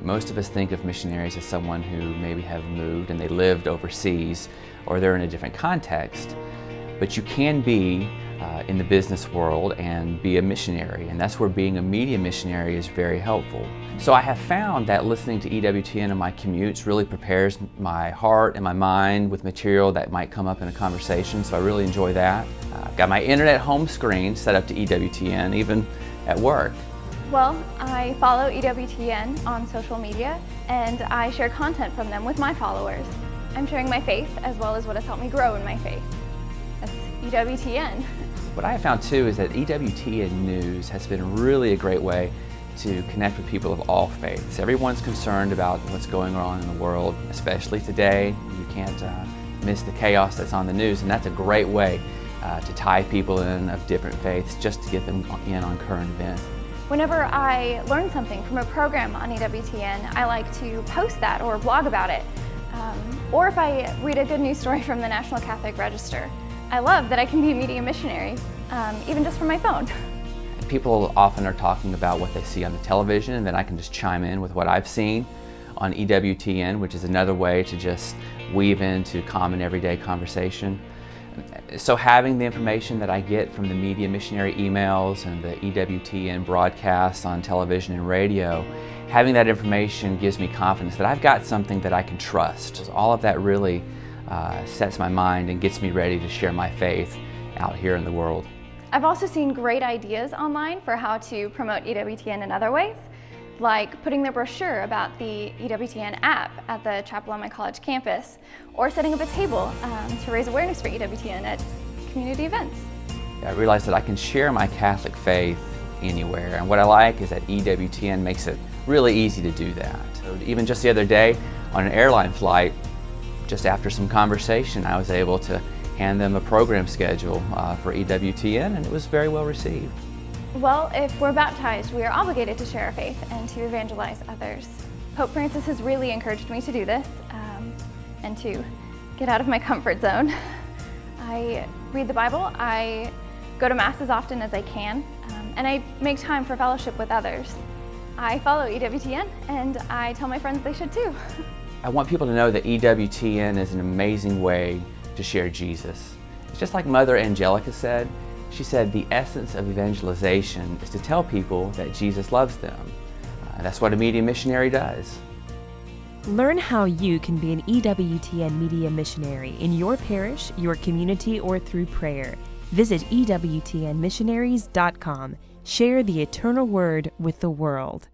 Most of us think of missionaries as someone who maybe have moved and they lived overseas or they're in a different context. But you can be in the business world and be a missionary, and that's where being a media missionary is very helpful. So I have found that listening to EWTN in my commutes really prepares my heart and my mind with material that might come up in a conversation, so I really enjoy that. I've got my internet home screen set up to EWTN, even at work. Well, I follow EWTN on social media, and I share content from them with my followers. I'm sharing my faith as well as what has helped me grow in my faith. That's EWTN. What I have found too is that EWTN News has been really a great way to connect with people of all faiths. Everyone's concerned about what's going on in the world, especially today. You can't miss the chaos that's on the news, and that's a great way to tie people in of different faiths just to get them in on current events. Whenever I learn something from a program on EWTN, I like to post that or blog about it. Or if I read a good news story from the National Catholic Register. I love that I can be a media missionary, even just from my phone. People often are talking about what they see on the television, and then I can just chime in with what I've seen on EWTN, which is another way to just weave into common everyday conversation. So having the information that I get from the media missionary emails and the EWTN broadcasts on television and radio, having that information gives me confidence that I've got something that I can trust. All of that really sets my mind and gets me ready to share my faith out here in the world. I've also seen great ideas online for how to promote EWTN in other ways, like putting the brochure about the EWTN app at the chapel on my college campus, or setting up a table to raise awareness for EWTN at community events. I realized that I can share my Catholic faith anywhere, and what I like is that EWTN makes it really easy to do that. So even just the other day on an airline flight, just after some conversation, I was able to hand them a program schedule for EWTN, and it was very well received. Well, if we're baptized, we are obligated to share our faith and to evangelize others. Pope Francis has really encouraged me to do this and to get out of my comfort zone. I read the Bible, I go to Mass as often as I can, and I make time for fellowship with others. I follow EWTN, and I tell my friends they should too. I want people to know that EWTN is an amazing way to share Jesus. It's just like Mother Angelica said. She said the essence of evangelization is to tell people that Jesus loves them. That's what a media missionary does. Learn how you can be an EWTN media missionary in your parish, your community, or through prayer. Visit EWTNmissionaries.com. Share the eternal word with the world.